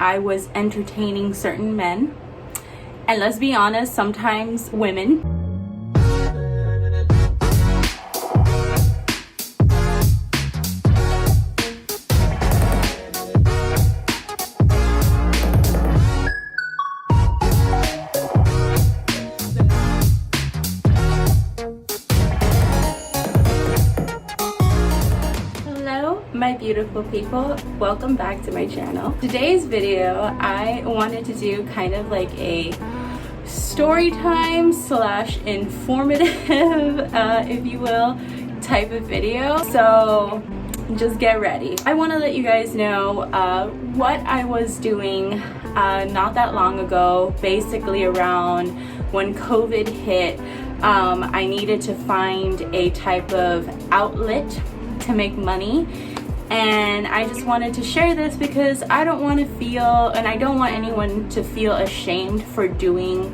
I was entertaining certain men. And let's be honest, sometimes women. My beautiful people, welcome back to my channel. Today's video, I wanted to do kind of like a story time slash informative, if you will, type of video. So just get ready. I want to let you guys know what I was doing not that long ago, basically around when COVID hit. I needed to find a type of outlet to make money. And I just wanted to share this because I don't want to feel, and I don't want anyone to feel ashamed for doing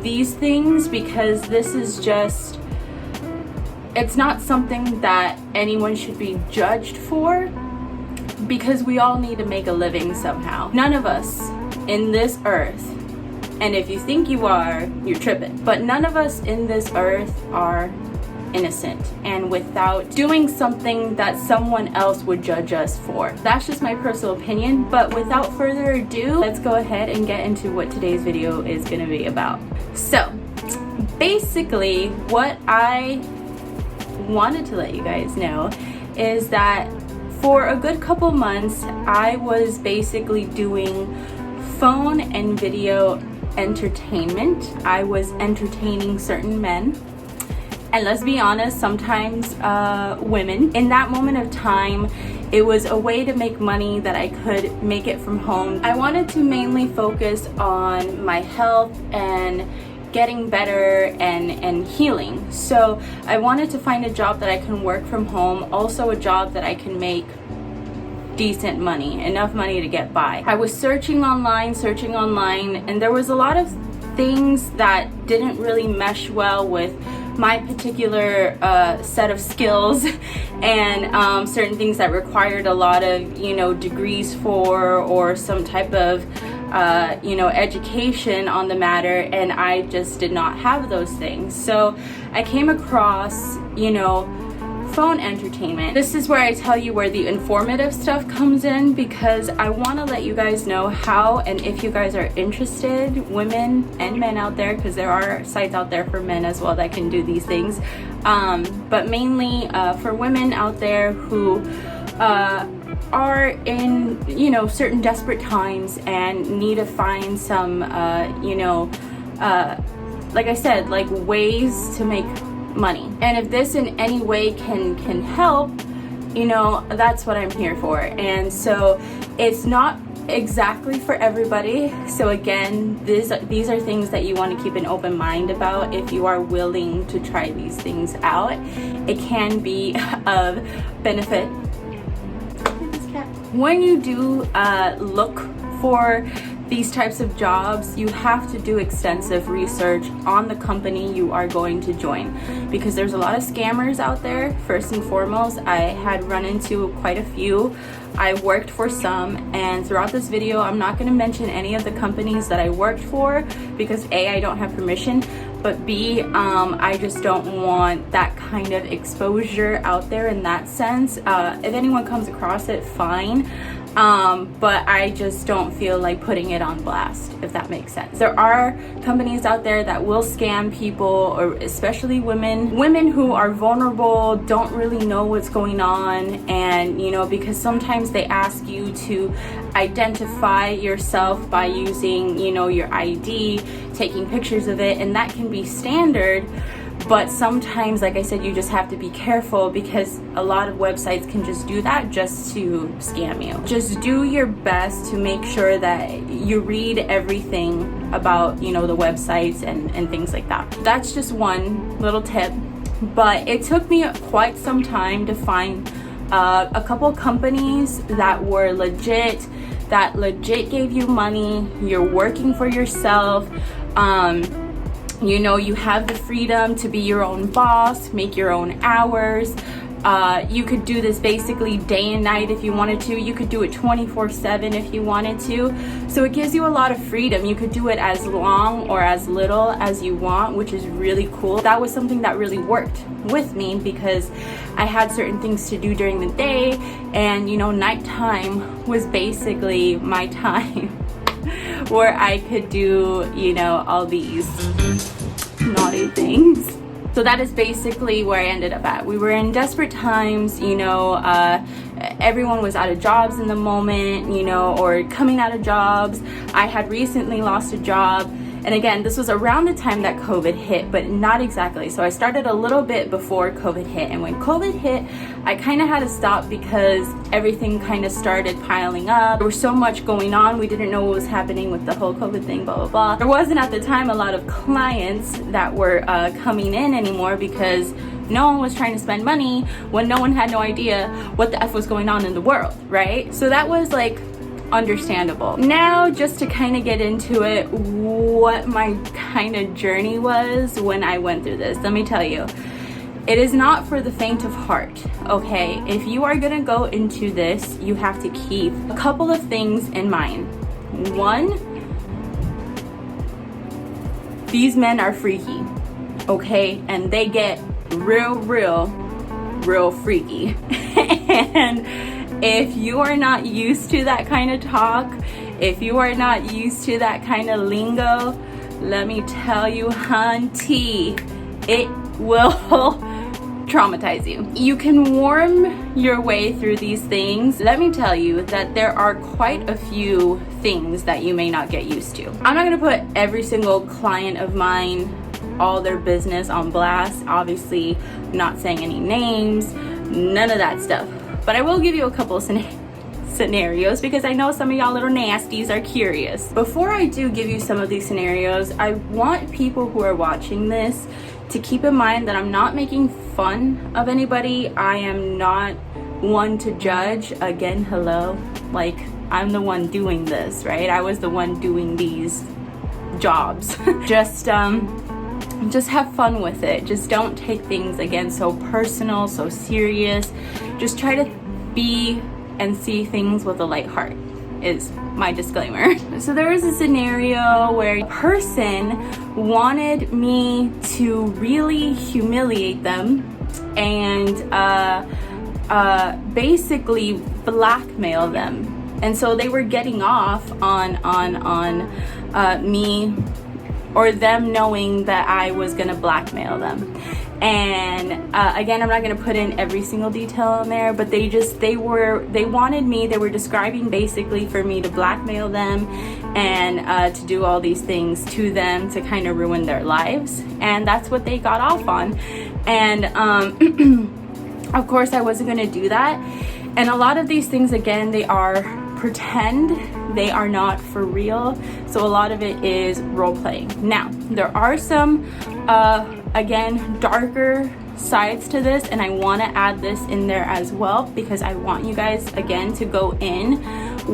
these things, because this is just, it's not something that anyone should be judged for, because we all need to make a living somehow. None of us in this earth, and if you think you are, you're tripping, but none of us in this earth are innocent and without doing something that someone else would judge us for. That's just my personal opinion, but without further ado, let's go ahead and get into what today's video is going to be about. So basically what I wanted to let you guys know is that for a good couple months I was basically doing phone and video entertainment. I was entertaining certain men. And let's be honest, sometimes women. In that moment of time, it was a way to make money that I could make it from home. I wanted to mainly focus on my health and getting better and healing. So I wanted to find a job that I can work from home, also a job that I can make decent money, enough money to get by. I was searching online, and there was a lot of things that didn't really mesh well with my particular set of skills and certain things that required a lot of, degrees for, or some type of, education on the matter, and I just did not have those things. So I came across, phone entertainment. This is where I tell you where the informative stuff comes in, because I want to let you guys know how, and if you guys are interested, women and men out there, because there are sites out there for men as well that can do these things, but mainly for women out there who are in certain desperate times and need to find some like I said, like ways to make money. And if this in any way can help, that's what I'm here for. And so it's not exactly for everybody. So again, these are things that you want to keep an open mind about if you are willing to try these things out. It can be of benefit. When you do look for these types of jobs, you have to do extensive research on the company you are going to join, because there's a lot of scammers out there. First and foremost, I had run into quite a few. I worked for some, and throughout this video I'm not going to mention any of the companies that I worked for, because A, I don't have permission, but B, I just don't want that kind of exposure out there in that sense. If anyone comes across it, fine. But I just don't feel like putting it on blast, if that makes sense. There are companies out there that will scam people, or especially women who are vulnerable, don't really know what's going on, and because sometimes they ask you to identify yourself by using your ID, taking pictures of it, and that can be standard. But sometimes, like I said, you just have to be careful, because a lot of websites can just do that just to scam you. Just do your best to make sure that you read everything about, the websites and things like that. That's just one little tip. But it took me quite some time to find a couple companies that were legit, that legit gave you money. You're working for yourself. You have the freedom to be your own boss, make your own hours, You could do this basically day and night if you wanted to. You could do it 24/7 if you wanted to. So it gives you a lot of freedom. You could do it as long or as little as you want, which is really cool. That was something that really worked with me because I had certain things to do during the day, and you know, nighttime was basically my time where I could do, you know, all these naughty things. So that is basically where I ended up at. We were in desperate times, you know, everyone was out of jobs in the moment, you know, or coming out of jobs. I had recently lost a job. And again, this was around the time that COVID hit, but not exactly. So I started a little bit before COVID hit. And when COVID hit, I kind of had to stop because everything kind of started piling up. There was so much going on. We didn't know what was happening with the whole COVID thing, blah, blah, blah. There wasn't at the time a lot of clients that were coming in anymore because no one was trying to spend money when no one had no idea what the F was going on in the world, right? So that was like understandable. Now, just to kind of get into it, what my kind of journey was when I went through this, let me tell you, it is not for the faint of heart, okay? If you are gonna go into this, you have to keep a couple of things in mind. One, these men are freaky, okay? And they get real freaky. And if you are not used to that kind of talk, if you are not used to that kind of lingo, let me tell you, hunty, it will traumatize you. You can warm your way through these things. Let me tell you that there are quite a few things that you may not get used to. I'm not gonna put every single client of mine, all their business on blast, obviously not saying any names, none of that stuff. But I will give you a couple of scenarios because I know some of y'all little nasties are curious. Before I do give you some of these scenarios, I want people who are watching this to keep in mind that I'm not making fun of anybody. I am not one to judge. Again, hello. Like, I'm the one doing this, right? I was the one doing these jobs. Just have fun with it. Just don't take things again so personal, so serious. Just try to be and see things with a light heart is my disclaimer. So there was a scenario where a person wanted me to really humiliate them and basically blackmail them. And so they were getting off on me or them knowing that I was gonna blackmail them. And again, I'm not gonna put in every single detail in there, but they wanted me, they were describing basically for me to blackmail them and to do all these things to them to kind of ruin their lives. And that's what they got off on. And of course I wasn't gonna do that. And a lot of these things, again, they are pretend, they are not for real. So a lot of it is role playing. Now, there are some, again, darker sides to this, and I want to add this in there as well because I want you guys, again, to go in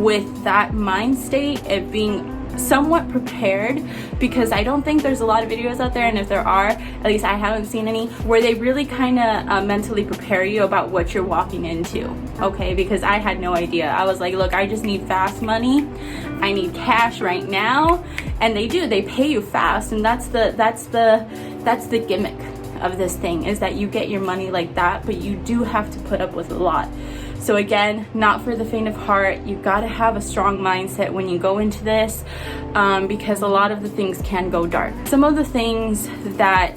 with that mind state of being somewhat prepared, because I don't think there's a lot of videos out there, and if there are, at least I haven't seen any, where they really kind of mentally prepare you about what you're walking into, okay? Because I had no idea. I was like, look, I just need fast money. I need cash right now. And they do, they pay you fast, and that's the gimmick of this thing, is that you get your money like that, but you do have to put up with a lot. So again, not for the faint of heart. You got to have a strong mindset when you go into this, because a lot of the things can go dark. Some of the things that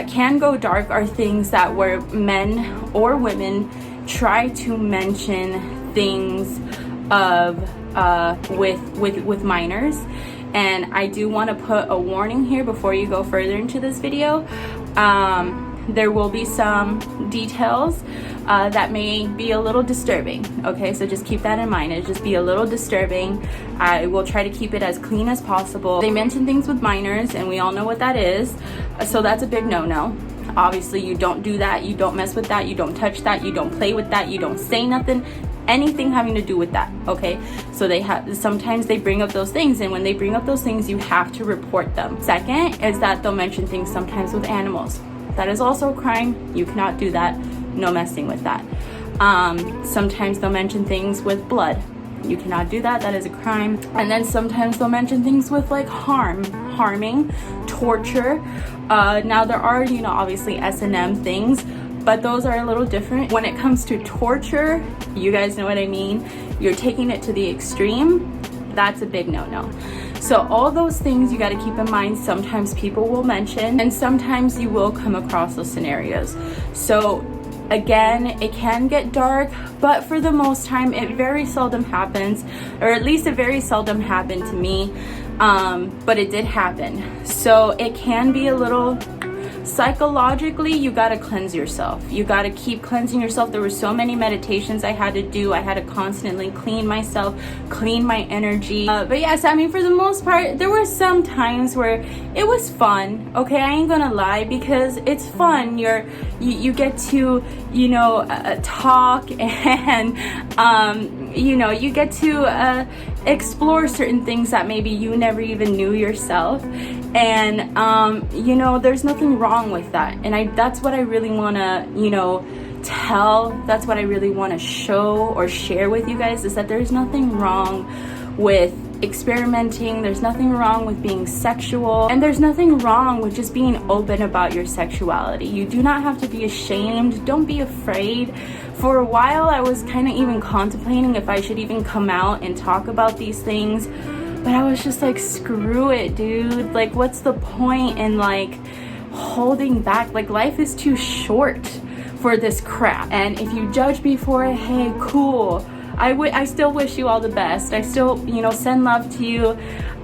can go dark are things that where men or women try to mention things of with minors. And I do want to put a warning here before you go further into this video. There will be some details that may be a little disturbing, okay? So just keep that in mind. It'll just be a little disturbing. I will try to keep it as clean as possible. They mention things with minors, and we all know what that is. So that's a big no-no. Obviously, you don't do that. You don't mess with that. You don't touch that. You don't play with that. You don't say nothing, anything having to do with that, okay? So sometimes they bring up those things, and when they bring up those things, you have to report them. Second is that they'll mention things sometimes with animals. That is also a crime. You cannot do that. No messing with that. Sometimes they'll mention things with blood. You cannot do that. That is a crime. And then sometimes they'll mention things with like harming, torture. Now there are, you know, obviously S&M things, but those are a little different. When it comes to torture, you guys know what I mean. You're taking it to the extreme. That's a big no-no. So all those things you got to keep in mind. Sometimes people will mention, and sometimes you will come across those scenarios. So again, it can get dark, but for the most time, it very seldom happens, or at least it very seldom happened to me, but it did happen. So it can be a little, psychologically, you got to cleanse yourself. You got to keep cleansing yourself. There were so many meditations I had to do. I had to constantly clean myself, clean my energy. But yes, I mean, for the most part, there were some times where it was fun. Okay, I ain't gonna lie, because it's fun. You get to, you know, talk, and you know, you get to explore certain things that maybe you never even knew yourself. And you know, there's nothing wrong with that. And that's what I really want to, you know, that's what I really want to show or share with you guys, is that there's nothing wrong with experimenting. There's nothing wrong with being sexual, and there's nothing wrong with just being open about your sexuality. You do not have to be ashamed. Don't be afraid. For a while, I was kind of even contemplating if I should even come out and talk about these things, but I was just like, screw it, dude. Like, what's the point in like holding back? Like, life is too short for this crap. And if you judge me for it, hey, cool. I still wish you all the best. I still, you know, send love to you.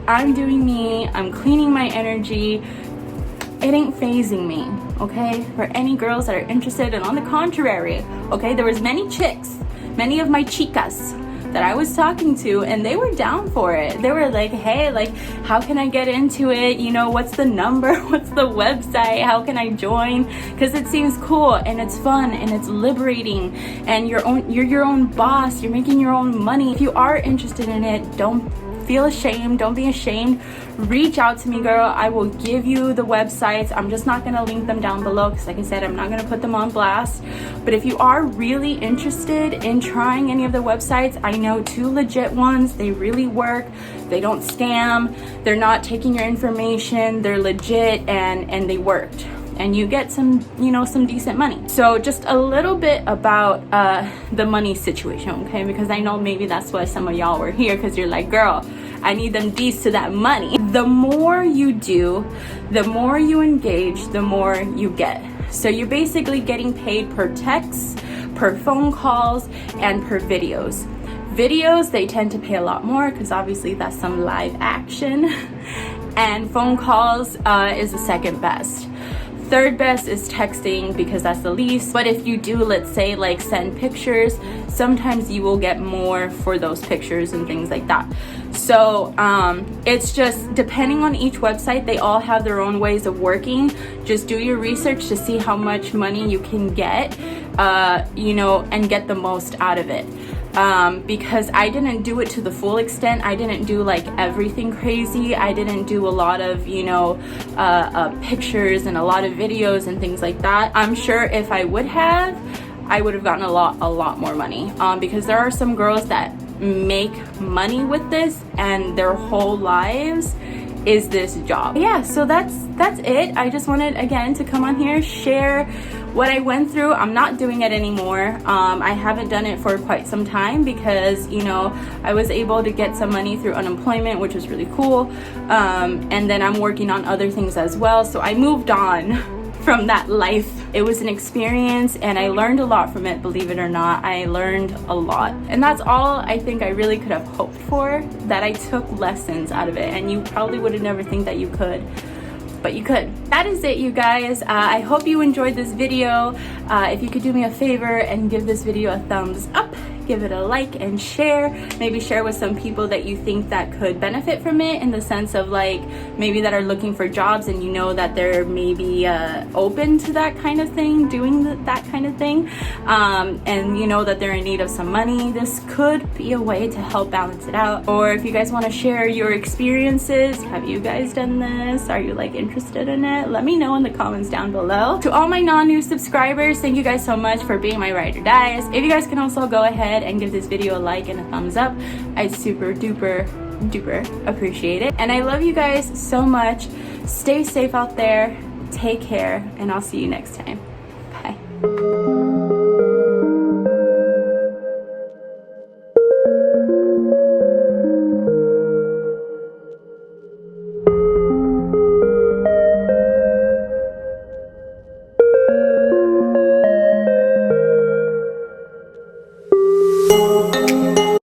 I'm doing me. I'm cleaning my energy. It ain't phasing me, okay? For any girls that are interested, and on the contrary, okay, there was many chicks, many of my chicas that I was talking to, and they were down for it. They were like, hey, like, how can I get into it? You know, what's the number? What's the website? How can I join? Because it seems cool, and it's fun, and it's liberating, and you're your own boss. You're making your own money. If you are interested in it, don't feel ashamed. Don't be ashamed. Reach out to me, girl. I will give you the websites. I'm just not going to link them down below because, like I said, I'm not going to put them on blast. But if you are really interested in trying any of the websites, I know 2 legit ones. They really work. They don't scam. They're not taking your information. They're legit, and they worked. And you get some, you know, some decent money. So just a little bit about the money situation, okay? Because I know maybe that's why some of y'all were here, because you're like, girl, I need them D's to that money. The more you do, the more you engage, the more you get. So you're basically getting paid per text, per phone calls, and per videos. Videos, they tend to pay a lot more because obviously that's some live action. And phone calls is the second best. Third best is texting because that's the least. But if you do, let's say, like, send pictures, sometimes you will get more for those pictures and things like that. So it's just depending on each website. They all have their own ways of working. Just do your research to see how much money you can get, you know, and get the most out of it. Because I didn't do it to the full extent. I didn't do like everything crazy. I didn't do a lot of, you know, pictures and a lot of videos and things like that. I'm sure if I would have, I would have gotten a lot more money, because there are some girls that make money with this and their whole lives is this job. Yeah, so that's it. I just wanted, again, to come on here, share what I went through. I'm not doing it anymore. I haven't done it for quite some time because, you know, I was able to get some money through unemployment, which was really cool. And then I'm working on other things as well. So I moved on from that life. It was an experience and I learned a lot from it, believe it or not. I learned a lot. And that's all I think I really could have hoped for, that I took lessons out of it. And you probably would have never think that you could, but you could. That is it, you guys. I hope you enjoyed this video. If you could do me a favor and give this video a thumbs up, give it a like and share. Maybe share with some people that you think that could benefit from it, in the sense of like maybe that are looking for jobs and you know that they're maybe open to that kind of thing, doing that kind of thing, and you know that they're in need of some money. This could be a way to help balance it out. Or if you guys want to share your experiences, have you guys done this? Are you like interested in it? Let me know in the comments down below. To all my non-new subscribers, thank you guys so much for being my ride or dies. If you guys can also go ahead and give this video a like and a thumbs up, I super duper appreciate it. And I love you guys so much. Stay safe out there, take care, and I'll see you next time. Bye.